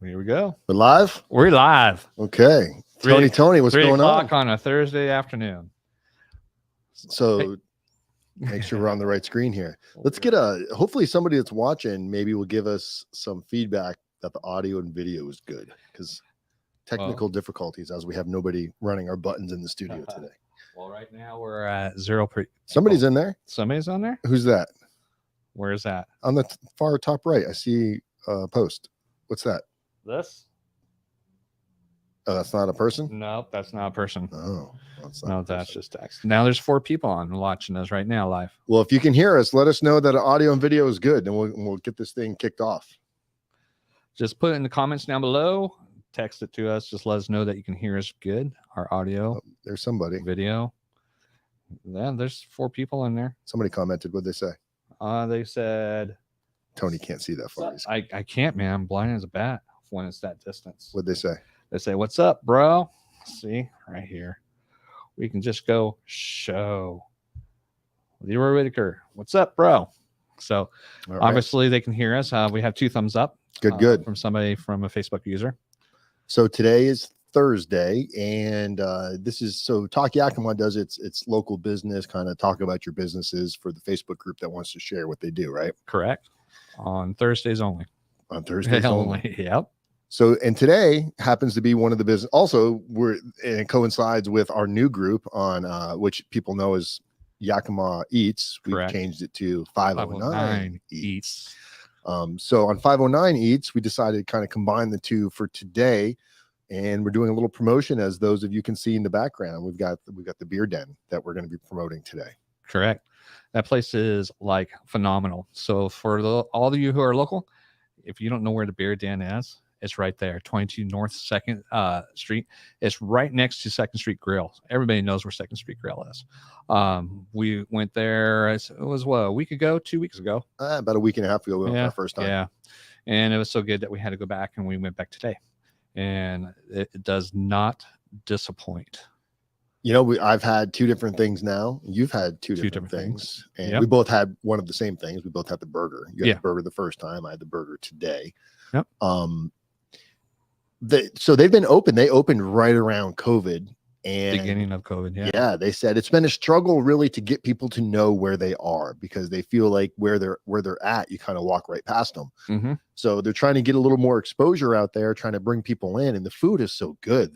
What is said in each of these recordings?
Here we go. We're live? We're live. Okay. Tony, what's going on? On a Thursday afternoon. So make sure we're on the right screen here. Let's get hopefully somebody that's watching maybe will give us some feedback that the audio and video is good, because technical difficulties as we have nobody running our buttons in the studio today. Well, right now we're at zero. Somebody's in there. Somebody's on there? Who's that? Where is that? On the far top right. I see a post. What's that? This? Oh, that's not a person? Nope, that's not a person. Oh, that's just text. Now there's 4 people on watching us right now live. Well, if you can hear us, let us know that audio and video is good, and we'll get this thing kicked off. Just put it in the comments down below. Text it to us. Just let us know that you can hear us good. Our audio. Oh, there's somebody. Video. Yeah, there's 4 people in there. Somebody commented. What'd they say? They said... Tony can't see that far. I can't, man. I'm blind as a bat when it's that distance. What'd they say? They say, "What's up, bro?" See, right here. We can just go show. Leroy Whitaker. What's up, bro? So obviously they can hear us. We have 2 thumbs up. Good. From somebody from a Facebook user. So today is Thursday, and this is Talk Yakima does its local business, kind of talk about your businesses for the Facebook group that wants to share what they do, right? Correct. On Thursdays only. On Thursdays only. Yep. So, and today happens to be one of the business. Also, it coincides with our new group on which people know as Yakima Eats. We've changed it to 509 Eats. So on 509 Eats, we decided to kind of combine the two for today, and we're doing a little promotion, as those of you can see in the background. We've got the Bier Den that we're going to be promoting today. Correct. That place is like phenomenal. So for all of you who are local, if you don't know where the Bier Den is, it's right there, 22 North 2nd Street. It's right next to 2nd Street Grill. Everybody knows where 2nd Street Grill is. We went there, it was a week ago, 2 weeks ago. About a week and a half ago, we went our first time. Yeah. And it was so good that we had to go back, and we went back today. And it does not disappoint. You know, I've had 2 different things now. You've had two different things. And we both had one of the same things. We both had the burger. You had the burger the first time. I had the burger today. Yep. So they've been open. They opened right around COVID. And beginning of COVID. Yeah. They said it's been a struggle really to get people to know where they are, because they feel like where they're at, you kind of walk right past them. Mm-hmm. So they're trying to get a little more exposure out there, trying to bring people in, and the food is so good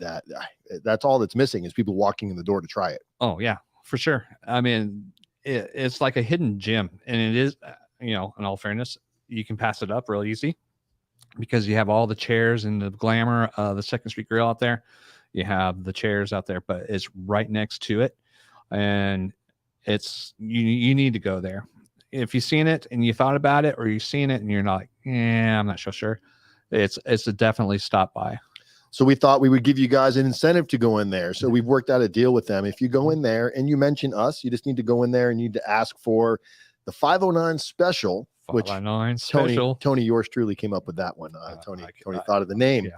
that's all that's missing is people walking in the door to try it. Oh yeah, for sure. I mean, it's like a hidden gem, and it is, in all fairness, you can pass it up real easy because you have all the chairs and the glamour of the 2nd Street Grill out there. You have the chairs out there, but it's right next to it, and it's you need to go there. If you've seen it and you thought about it, or you've seen it and you're not like, I'm not so sure, it's a definitely stop by. So we thought we would give you guys an incentive to go in there. So we've worked out a deal with them. If you go in there and you mention us, you just need to go in there and you need to ask for the 509 special. 509 special. Tony, yours truly came up with that one. Tony thought of the name. Yeah.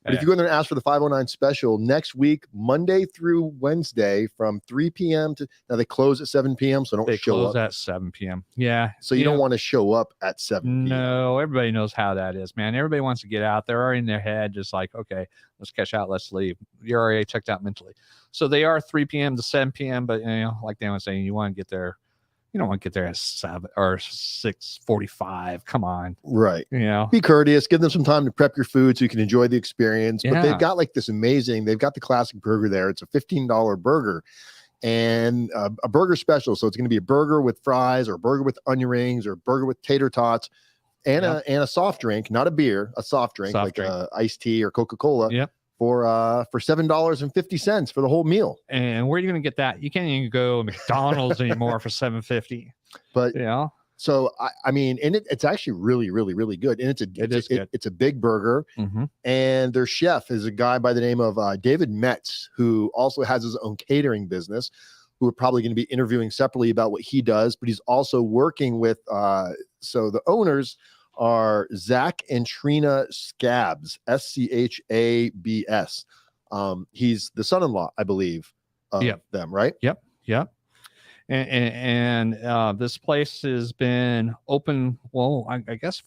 But if you go in there and ask for the 509 special next week, Monday through Wednesday, from 3 p.m. to now they close at 7 p.m. So they show close up at 7 p.m. Yeah. So you don't want to show up at 7 p.m. No, everybody knows how that is, man. Everybody wants to get out. They're already in their head, just like, okay, let's cash out, let's leave. You're already checked out mentally. So they are 3 p.m. to 7 p.m. But like Dan was saying, you want to get there. You don't want to get there at 7 or 6:45. Come on. Right. Be courteous. Give them some time to prep your food so you can enjoy the experience. But they've got like this they've got the classic burger there. It's a $15 burger and a burger special. So it's going to be a burger with fries, or a burger with onion rings, or a burger with tater tots, and a soft drink, not a beer, a soft drink, iced tea or Coca-Cola. Yep. For $7.50 for the whole meal. And where are you going to get that? You can't even go to McDonald's anymore for $7.50. But so I mean, and it's actually really, really, really good. And it's a big burger. Mm-hmm. And their chef is a guy by the name of David Metz, who also has his own catering business, who we're probably going to be interviewing separately about what he does. But he's also working with so the owners are Zach and Trina Scabs, Schabs. He's the son-in-law, I believe, of them, right? Yep. And this place has been open. Well, I guess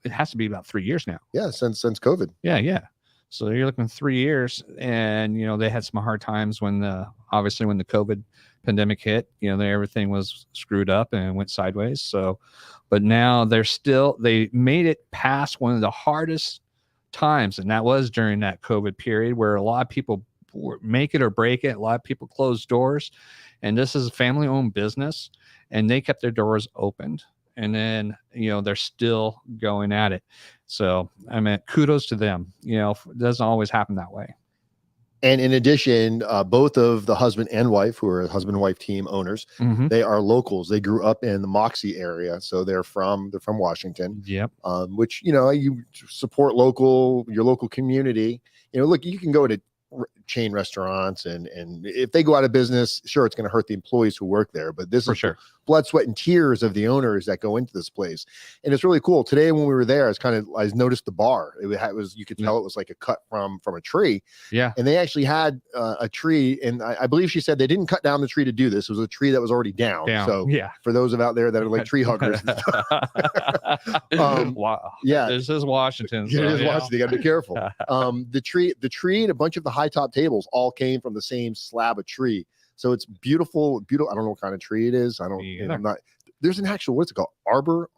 it has to be about 3 years now. Yeah, since COVID. Yeah. So you're looking 3 years, and they had some hard times when obviously when the COVID pandemic hit. Everything was screwed up and went sideways. So, but now they made it past one of the hardest times, and that was during that COVID period where a lot of people make it or break it. A lot of people close doors, and this is a family-owned business, and they kept their doors opened. And then, they're still going at it. So, I mean, kudos to them. It doesn't always happen that way. And in addition, both of the husband and wife, who are husband and wife team owners, they are locals. They grew up in the Moxie area, so they're from Washington. Yep. Which you support your local community. Look, you can go to chain restaurants, and if they go out of business, sure, it's going to hurt the employees who work there. But this is sure blood, sweat, and tears of the owners that go into this place, and it's really cool. Today, when we were there, I noticed the bar. It was you could tell it was like a cut from a tree. Yeah, and they actually had a tree, and I believe she said they didn't cut down the tree to do this. It was a tree that was already down. So yeah, for those out there that are like tree huggers, wow, yeah, this is Washington. So, it is Washington. You got to be careful. The tree, and a bunch of the high top tables all came from the same slab of tree. So it's beautiful. I don't know what kind of tree it is. I'm not. There's an actual, what's it called? Arbor.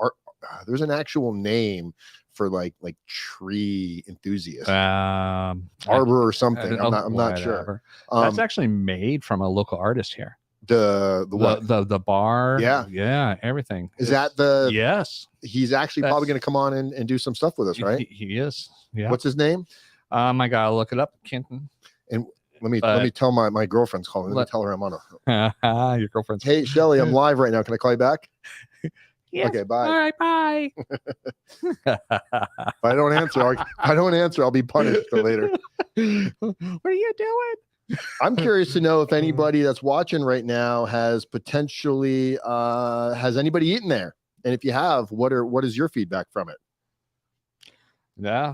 There's an actual name for like tree enthusiasts. Arbor or something. I'm not sure. That's actually made from a local artist here. The what? The bar. Yeah. Everything. Is that the? Yes. He's actually probably going to come on and do some stuff with us, right? He is. Yeah. What's his name? I gotta look it up, Kenton. And let me tell my girlfriend's calling. Let me tell her I'm on a. Your girlfriend's. Hey, Shelly, I'm live right now. Can I call you back? Yes. Okay, bye. All right, bye. If I don't answer, I'll be punished for later. What are you doing? I'm curious to know if anybody that's watching right now has potentially has anybody eaten there, and if you have, what is your feedback from it? Yeah.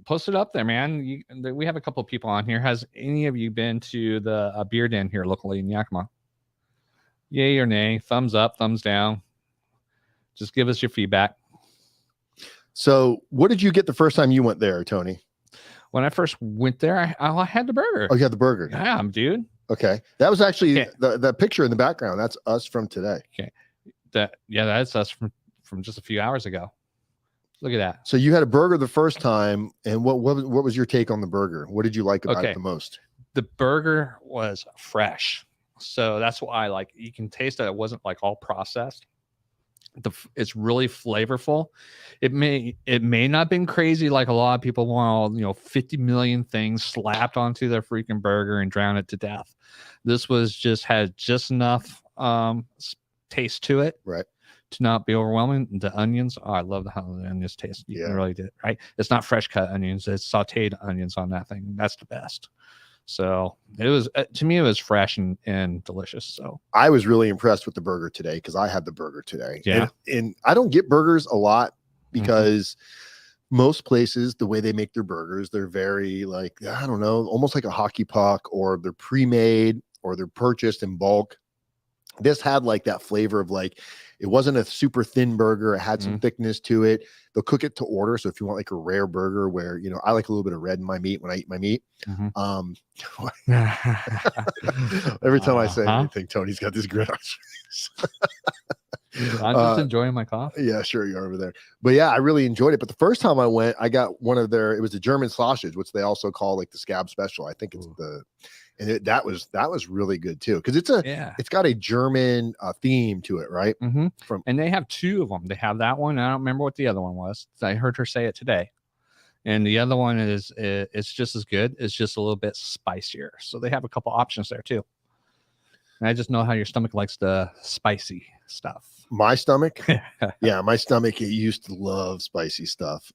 Post it up there, man. We have a couple of people on here. Has any of you been to the Bier Den here locally in Yakima? Yay or nay? Thumbs up, thumbs down. Just give us your feedback. So what did you get the first time you went there, Tony? When I first went there, I had the burger. Oh, you had the burger? Yeah, dude. Okay. That was actually the picture in the background. That's us from today. Okay. That's us from just a few hours ago. Look at that. So you had a burger the first time, and what was your take on the burger? What did you like about it the most? The burger was fresh, so that's why you can taste that it wasn't like all processed. It's really flavorful. It may not have been crazy like a lot of people want 50 million things slapped onto their freaking burger and drown it to death. This had just enough taste to it, right, to not be overwhelming. The onions, I love how the onions taste. You can really do it, right? It's not fresh cut onions, it's sauteed onions on that thing. That's the best. So it was, to me, it was fresh and delicious. So I was really impressed with the burger today because I had the burger today. Yeah. And I don't get burgers a lot because most places, the way they make their burgers, they're very I don't know, almost like a hockey puck, or they're pre-made or they're purchased in bulk. This had that flavor of it wasn't a super thin burger. It had some thickness to it. They'll cook it to order. So if you want a rare burger where, I like a little bit of red in my meat when I eat my meat. Every time I say anything, Tony's got this grin on his face. I'm just enjoying my coffee. Yeah, sure, you are over there. But yeah, I really enjoyed it. But the first time I went, I got it was a German sausage, which they also call the scab special. I think it's that was really good too, because it's got a German theme to it, right? And they have two of them. They have that one. I don't remember what the other one was. I heard her say it today. And the other one it's just as good. It's just a little bit spicier. So they have a couple options there too. And I just know how your stomach likes the spicy stuff. My stomach, my stomach, it used to love spicy stuff.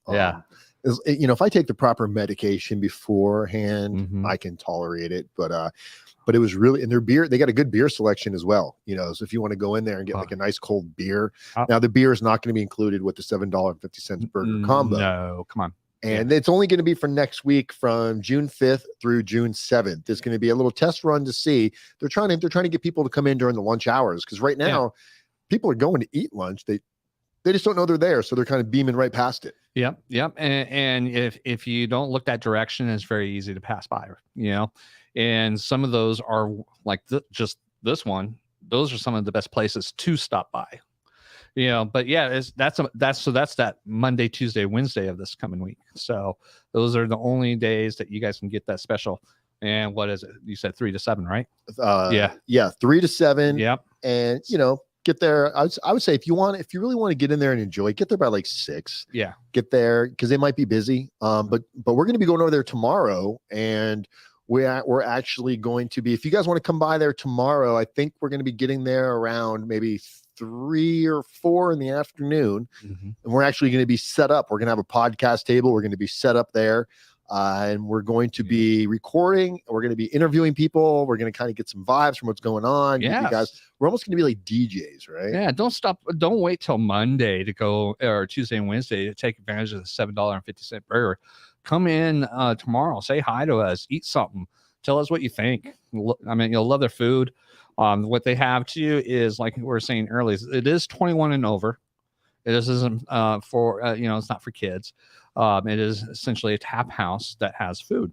If I take the proper medication beforehand, I can tolerate it. But it was really, and their beer, they got a good beer selection as well. So if you want to go in there and get a nice cold beer, now the beer is not going to be included with the $7.50 burger combo. No, come on. And it's only going to be for next week from June 5th through June 7th. There's going to be a little test run to see. They're trying to get people to come in during the lunch hours, because right now people are going to eat lunch. They just don't know they're there, so they're kind of beaming right past it. Yep. And if you don't look that direction, it's very easy to pass by. And some of those are like just this one. Those are some of the best places to stop by. But yeah, that's that Monday, Tuesday, Wednesday of this coming week. So those are the only days that you guys can get that special. And what is it? You said 3 to 7, right? 3 to 7. Yep. And get there. I would say if you really want to get in there and enjoy, get there by like 6. Yeah. Get there because they might be busy. But we're going to be going over there tomorrow, and we're actually going to be. If you guys want to come by there tomorrow, I think we're going to be getting there around maybe 3 or 4 in the afternoon, and we're actually going to be set up. We're going to have a podcast table. We're going to be set up there, and we're going to be recording. We're going to be interviewing people. We're going to kind of get some vibes from what's going on. Yeah, you guys, we're almost going to be like DJs, right? Yeah. Don't wait till Monday to go, or Tuesday and Wednesday to take advantage of the $7.50 burger. Come in tomorrow. Say hi to us. Eat something. Tell us what you think. I mean, you'll love their food. What they have to you is, like we were saying earlier, it is 21 and over. It isn't for it's not for kids. It is essentially a tap house that has food.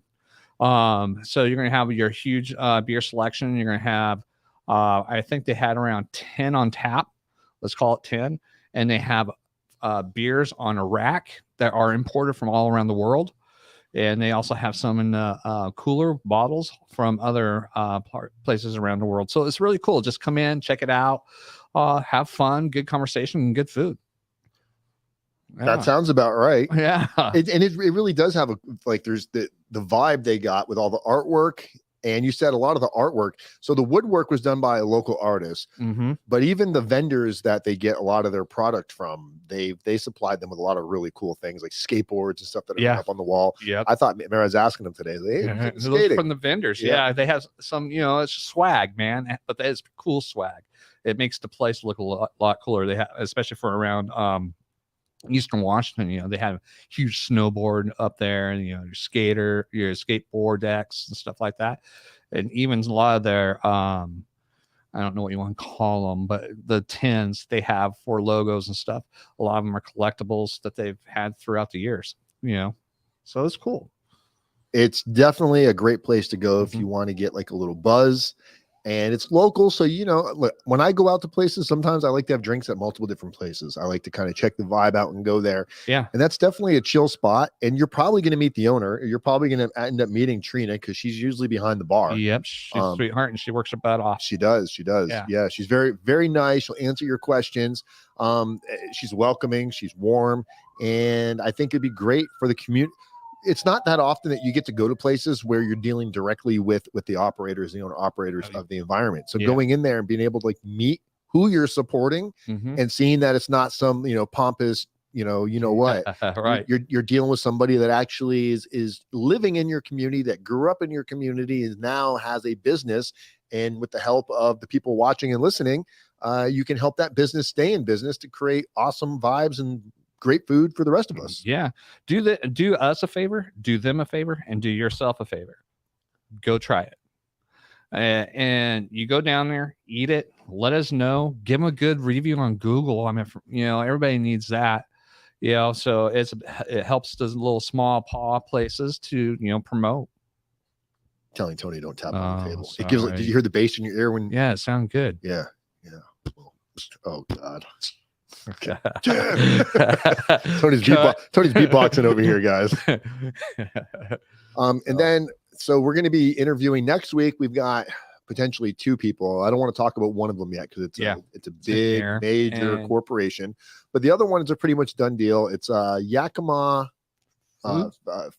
So you're going to have your huge beer selection. You're going to have, I think they had around 10 on tap. Let's call it 10. And they have beers on a rack that are imported from all around the world. And they also have some in cooler bottles from other places around the world. So it's really cool. Just come in, check it out, have fun, good conversation, and good food. Yeah. That sounds about right. Yeah. It really does have there's the vibe they got with all the artwork. And you said a lot of the artwork. So the woodwork was done by a local artist, but even the vendors that they get a lot of their product from, they supplied them with a lot of really cool things like skateboards and stuff that are up on the wall. Yeah. I remember I was asking them today, hey, skating from the vendors. Yeah. They have some, it's swag, man, but that is cool swag. It makes the place look a lot cooler. They have, especially for around, Eastern Washington, they have a huge snowboard up there, and your skateboard decks and stuff like that. And even a lot of their I don't know what you want to call them, but the tins they have for logos and stuff, a lot of them are collectibles that they've had throughout the years, so it's cool. It's definitely a great place to go if you want to get like a little buzz. And it's local. So, look, when I go out to places, sometimes I like to have drinks at multiple different places. I like to kind of check the vibe out and go there. Yeah. And that's definitely a chill spot. And you're probably going to meet the owner. You're probably going to end up meeting Trina, because she's usually behind the bar. Yep. She's a sweetheart, and she works her butt off. She does. Yeah. She's very, very nice. She'll answer your questions. She's welcoming. She's warm. And I think it'd be great for the community. It's not that often that you get to go to places where you're dealing directly with the operators, the owner operators of the environment. So going in there and being able to like who you're supporting and seeing that it's not some, pompous, what, right. You're dealing with somebody that actually is living in your community, that grew up in your community, and now has a business. And with the help of the people watching and listening, you can help that business stay in business to create awesome vibes and great food for the rest of us. Yeah. Do us a favor, do them a favor, and do yourself a favor. Go try it. And you go down there, eat it, let us know, give them a good review on Google. I mean, everybody needs that. So it helps those little small paw places to, promote. Telling Tony don't tap on the table. Sorry. It gives. Did you hear the bass in your ear when? Yeah, it sounded good. Yeah. Oh God. Okay. Tony's beatboxing over here, guys. And then so we're going to be interviewing next week. We've got potentially 2 people. I don't want to talk about one of them yet because it's a big major corporation, but the other one is a pretty much done deal. It's Yakima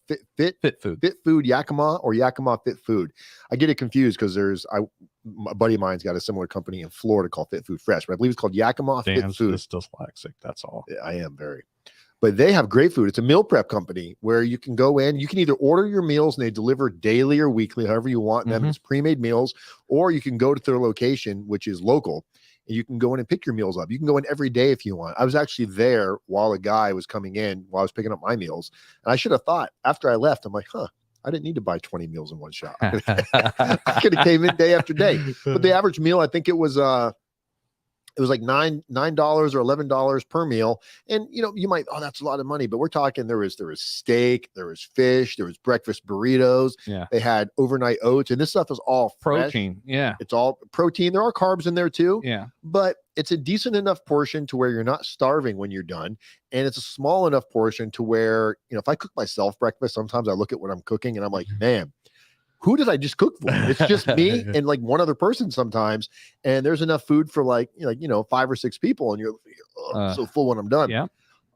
Fit Food Yakima, or Yakima Fit Food. I get it confused because a buddy of mine's got a similar company in Florida called Fit Food Fresh, but I believe it's called Yakima Fit Food. Just dyslexic, that's all. Yeah, I am very. But they have great food. It's a meal prep company where you can go in. You can either order your meals and they deliver daily or weekly, however you want them. It's pre-made meals, or you can go to their location, which is local, and you can go in and pick your meals up. You can go in every day if you want. I was actually there while a guy was coming in while I was picking up my meals. And I should have thought after I left, I'm like, I didn't need to buy 20 meals in one shot. I could have came in day after day. But the average meal, I think it was like $9 or $11 per meal. And you might, that's a lot of money, but we're talking there was steak, there was fish, there was breakfast burritos. Yeah. They had overnight oats, and this stuff is all protein. Fresh. Yeah. It's all protein. There are carbs in there too. Yeah. But it's a decent enough portion to where you're not starving when you're done. And it's a small enough portion to where, if I cook myself breakfast, sometimes I look at what I'm cooking and I'm like, man, who did I just cook for? It's just me and like one other person sometimes. And there's enough food for like 5 or 6 people. And you're so full when I'm done. Yeah.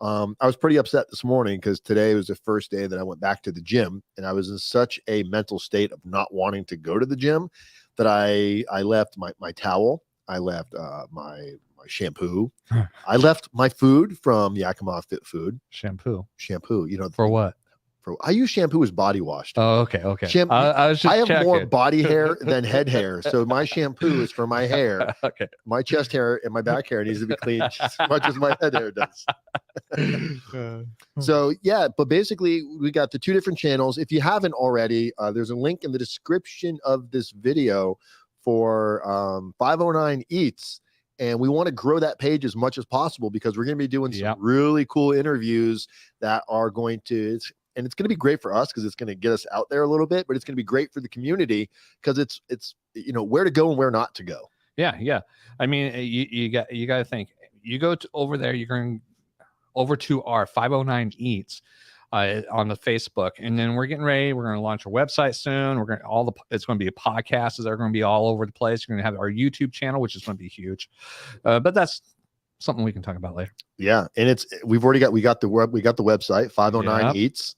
I was pretty upset this morning because today was the first day that I went back to the gym, and I was in such a mental state of not wanting to go to the gym that I left my towel. I left my shampoo. I left my food from Yakima Fit Food. Shampoo. For what? I use shampoo as body wash. Oh, okay. I have more body hair than head hair, so my shampoo is for my hair. Okay. My chest hair and my back hair needs to be clean just as much as my head hair does. So yeah, but basically we got the 2 different channels. If you haven't already, there's a link in the description of this video for 509 Eats. And we want to grow that page as much as possible because we're going to be doing some really cool interviews that are going to, and it's going to be great for us because it's going to get us out there a little bit, but it's going to be great for the community because it's where to go and where not to go. Yeah. I mean, you got to think. You go over there, you're going over to our 509 Eats on the Facebook, and then we're getting ready. We're going to launch a website soon. It's going to be a podcast. They're going to be all over the place. You're going to have our YouTube channel, which is going to be huge. But that's something we can talk about later. Yeah, and we got the website 509 Eats.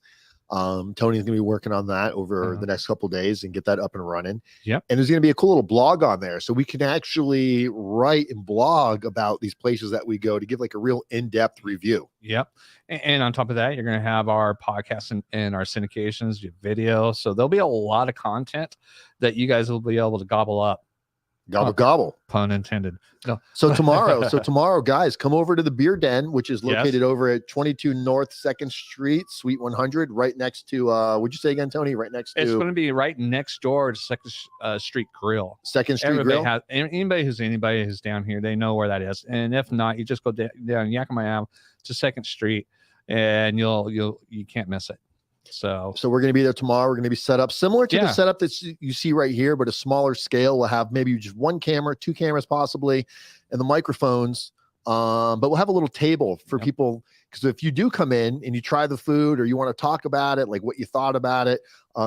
Tony's gonna be working on that over the next couple of days and get that up and running. Yep. And there's gonna be a cool little blog on there, so we can actually write and blog about these places that we go to give like a real in-depth review. Yep. And on top of that, you're gonna have our podcasts and our syndications, your video. So there'll be a lot of content that you guys will be able to gobble up. Gobble. Pun intended. No. So tomorrow, guys, come over to the Bier Den, which is located over at 22 North 2nd Street, Suite 100, right next to, what'd you say again, Tony? Right next to... It's going to be right next door to 2nd Street Grill. 2nd Street Grill? Anybody who's down here, they know where that is. And if not, you just go down Yakima Ave to 2nd Street, and you can't miss it. So we're going to be there tomorrow. We're going to be set up similar to the setup that you see right here, but a smaller scale. We'll have maybe just 1 camera, 2 cameras possibly, and the microphones. But we'll have a little table for people, because if you do come in and you try the food or you want to talk about it, like what you thought about it,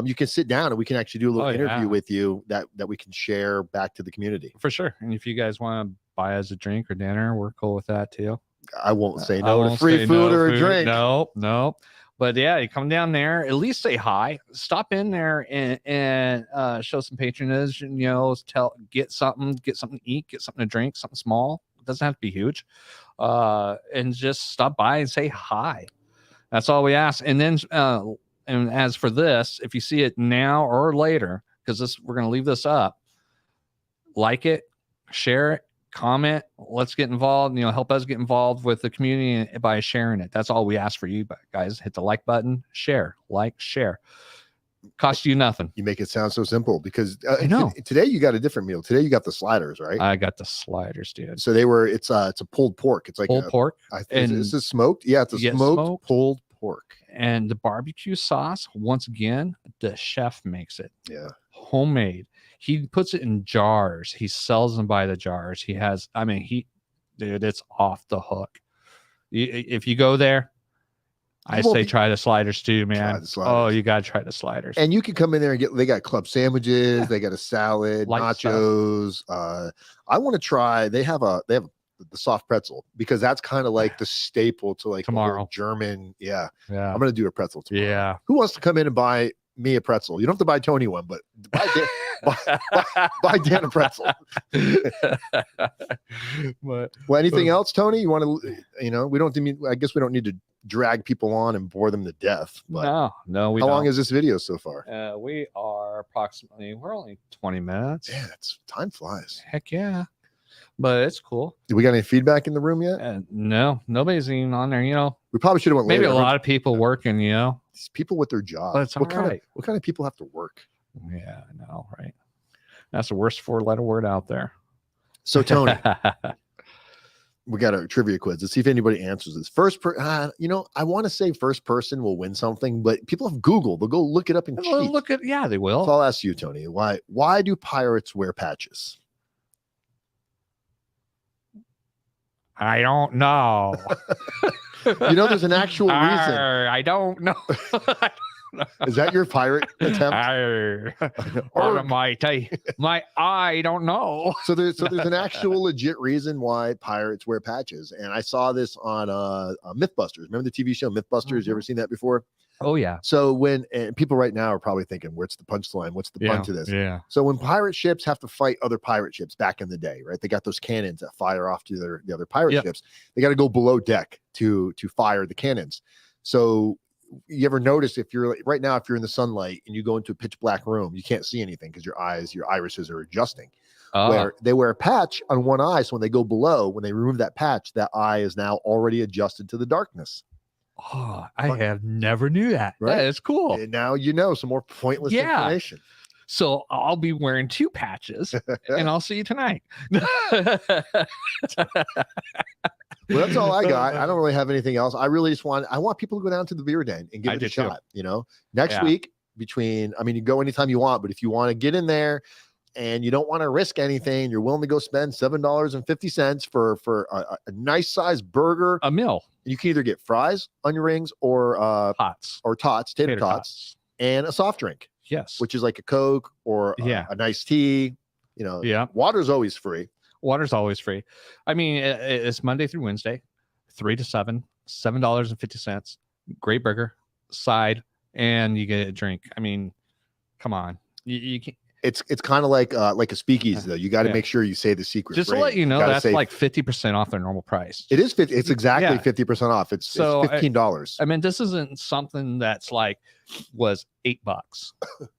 you can sit down and we can actually do a little interview with you that we can share back to the community. For sure. And if you guys want to buy us a drink or dinner, we're cool with that too. I won't say no to free food or a drink. No. But yeah, you come down there, at least say hi, stop in there and show some patronage, and get something to eat, get something to drink, something small. It doesn't have to be huge. And just stop by and say hi. That's all we ask. And then and as for this, if you see it now or later, because we're gonna leave this up, like it, share it, comment, let's get involved, help us get involved with the community by sharing it. That's all we ask for you guys. Hit the like button, share. Cost you nothing. You make it sound so simple because I know today you got a different meal. Today you got the sliders, right? I got the sliders, dude. So it's a pulled pork. It's like pulled pork. Is this smoked? Yeah, it's a smoked pulled pork. And the barbecue sauce, once again, the chef makes it. Yeah. Homemade. He puts it in jars. He sells them by the jars. Dude, it's off the hook. If you go there, I say try the sliders too, man. Oh, you got to try the sliders. And you can come in there and they got club sandwiches. They got a salad, nachos. I want to try, they have the soft pretzel, because that's kind of like the staple to like tomorrow German. Yeah. I'm going to do a pretzel tomorrow. Yeah. Who wants to come in and buy me a pretzel? You don't have to buy Tony one, but buy Dan a pretzel. Well, anything else, Tony? You want to, I guess we don't need to drag people on and bore them to death. But no. How long is this video so far? We are we're only 20 minutes. Yeah, time flies. Heck yeah. but it's cool. Did we got any feedback in the room yet? No, nobody's even on there. We probably should have went maybe later. A lot of people working. These people with their jobs. But it's all right. What kind of people have to work? Yeah, I know, right? That's the worst 4-letter word out there. So Tony, we got a trivia quiz. Let's see if anybody answers this. I want to say first person will win something, but people have Google. They'll go look it up and cheat. Yeah, they will. So I'll ask you, Tony, why do pirates wear patches? I don't know. There's an actual reason. I don't know. Is that your pirate attempt? I don't know. So there's an actual legit reason why pirates wear patches, and I saw this on Mythbusters. Remember the TV show Mythbusters? Mm-hmm. You ever seen that before? Oh yeah. So and people right now are probably thinking, "What's the punchline? What's the pun to this?" Yeah. So when pirate ships have to fight other pirate ships back in the day, right? They got those cannons that fire off to the other pirate ships. They got to go below deck to fire the cannons. So you ever notice if you're right now, if you're in the sunlight and you go into a pitch black room, you can't see anything because your irises are adjusting. Where they wear a patch on one eye, so when they go below, when they remove that patch, that eye is now already adjusted to the darkness. Oh, I have never knew that. Right? That is cool. And now you know some more pointless information. So I'll be wearing 2 patches, and I'll see you tonight. Well, that's all I got. I don't really have anything else. I really just want people to go down to the Bier Den and give it a shot. Next week you go anytime you want, but if you want to get in there and you don't want to risk anything, you're willing to go spend $7.50 for a nice sized burger, a meal. You can either get fries, onion rings, or tater tots, and a soft drink. Yes, which is like a Coke or a nice tea. Water's always free. Water's always free. I mean, it's Monday through Wednesday, 3 to 7, $7.50. Great burger, side, and you get a drink. I mean, come on, you can't. It's kind of like a speakeasy though. You got to make sure you say the secret. Just to let you know, that's like 50% off their normal price. It is 50. It's exactly 50% off. It's $15. I mean, this isn't something that's like was $8.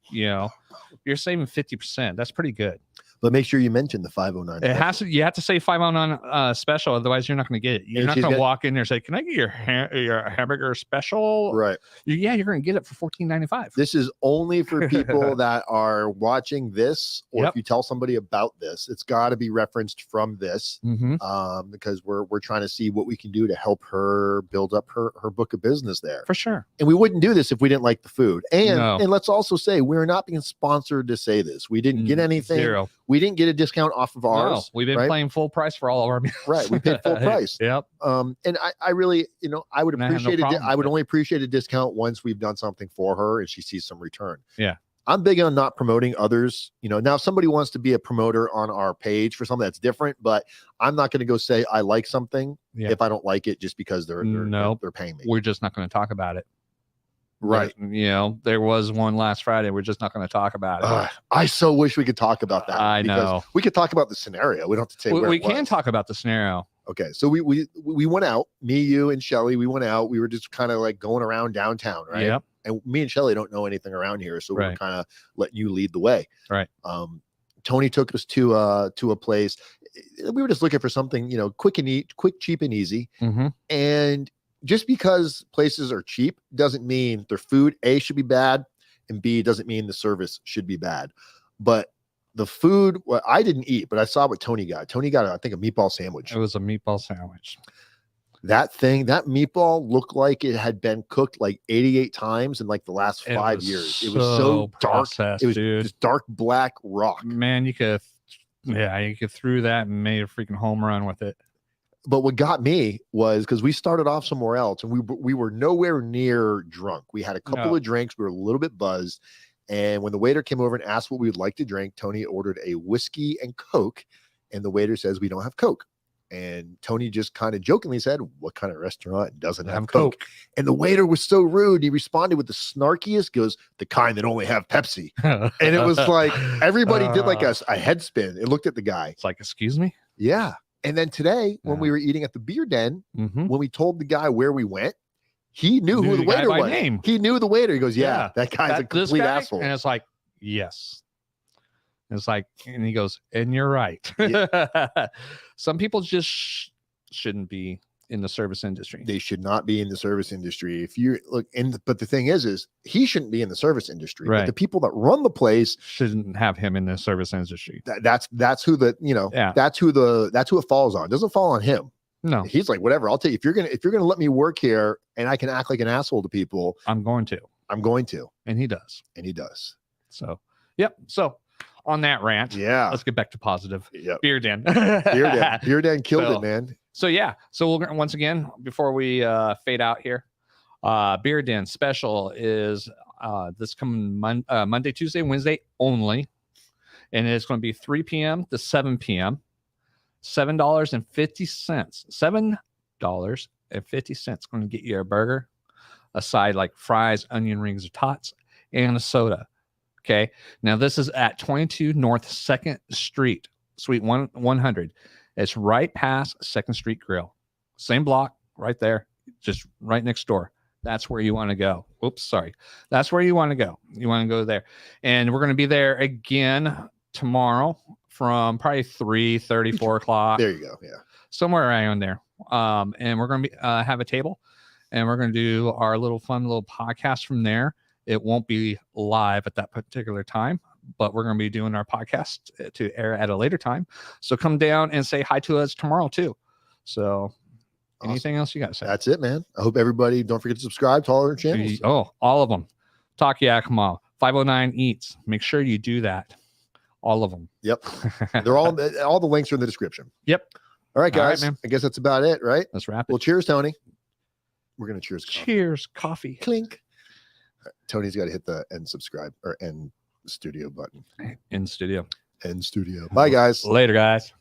You're saving 50%. That's pretty good. But make sure you mention the 509. It has to. You have to say 509 special, otherwise you're not going to get it. You're not going to walk in there and say, "Can I get your hamburger special?" Right. You're going to get it for $14.95. This is only for people that are watching this, or if you tell somebody about this, it's got to be referenced from this, because we're trying to see what we can do to help her build up her book of business there. For sure. And we wouldn't do this if we didn't like the food. And let's also say we're not being sponsored to say this. We didn't get anything. Zero. We didn't get a discount off of ours. No, we've been paying full price for all of our meals. Right. We paid full price. Yep. And I really, I would appreciate it. I would only appreciate a discount once we've done something for her and she sees some return. Yeah. I'm big on not promoting others. Now if somebody wants to be a promoter on our page for something that's different, but I'm not going to go say I like something if I don't like it just because they're paying me. We're just not going to talk about it. Right. There was one last Friday. We're just not going to talk about it. I so wish we could talk about that. I know. We could talk about the scenario. We don't have to say we can talk about the scenario. Okay. So we went out, me, you, and Shelly. We went out. We were just kind of like going around downtown, right? Yep. And me and Shelly don't know anything around here. So we're kind of letting you lead the way. Right. Tony took us to a place. We were just looking for something, quick, cheap, and easy. Mm-hmm. And just because places are cheap doesn't mean their food, A, should be bad, and B, doesn't mean the service should be bad. But the food, I didn't eat, but I saw what Tony got. Tony got, I think, a meatball sandwich. It was a meatball sandwich. That meatball looked like it had been cooked like 88 times in like the last 5 years. It was so dark. It was just dark black rock. Man, you could throw that and made a freaking home run with it. But what got me was because we started off somewhere else and we were nowhere near drunk. We had a couple of drinks. We were a little bit buzzed. And when the waiter came over and asked what we would like to drink, Tony ordered a whiskey and Coke. And the waiter says, we don't have Coke. And Tony just kind of jokingly said, what kind of restaurant doesn't have Coke? And the waiter was so rude. He responded with the snarkiest, goes, the kind that only have Pepsi. And it was like, everybody did like a head spin. It looked at the guy. It's like, excuse me? Yeah. And then today, when we were eating at the Bier Den, when we told the guy where we went, he knew who the waiter was. Name. He knew the waiter. He goes, that guy's a complete asshole. And it's like, yes. It's like, and he goes, and you're right. Yeah. Some people just shouldn't be in the service industry. They should not be in the service industry. If you look, but the thing is he shouldn't be in the service industry. Right. But the people that run the place shouldn't have him in the service industry. That's who the, you know, that's who it falls on. It doesn't fall on him. No, he's like, whatever, I'll take, if you're gonna let me work here and I can act like an asshole to people, I'm going to. And he does. So, yep. So on that rant, let's get back to positive. Bier Den. Bier Den killed it, man. So yeah, so we'll once again, before we fade out here, Bier Den special is this coming Monday, Tuesday, Wednesday only, and it's going to be 3 p.m. to 7 p.m. $7.50. $7.50 going to get you a burger, a side like fries, onion rings, or tots, and a soda. Okay. Now this is at 22 North 2nd Street, Suite 100. It's right past 2nd Street Grill. Same block right there, just right next door. That's where you want to go. Oops, sorry. That's where you want to go. You want to go there. And we're going to be there again tomorrow from probably 3:30, 4 o'clock. There you go. Yeah. Somewhere around there. And we're going to be have a table, and we're going to do our fun little podcast from there. It won't be live at that particular time, but we're going to be doing our podcast to air at a later time. So come down and say hi to us tomorrow too. So anything else you got to say? That's it, man. I hope everybody, don't forget to subscribe to all our channels. Oh, all of them. Talk Yakima, 509 Eats. Make sure you do that. All of them. Yep. They're all the links are in the description. Yep. All right, guys. All right, man. I guess that's about it, right? Let's wrap it. Well, cheers, Tony. We're going to cheers. Cheers, coffee. Clink. Tony's got to hit the end subscribe or end studio button. End studio. End studio. Bye, guys. Later, guys.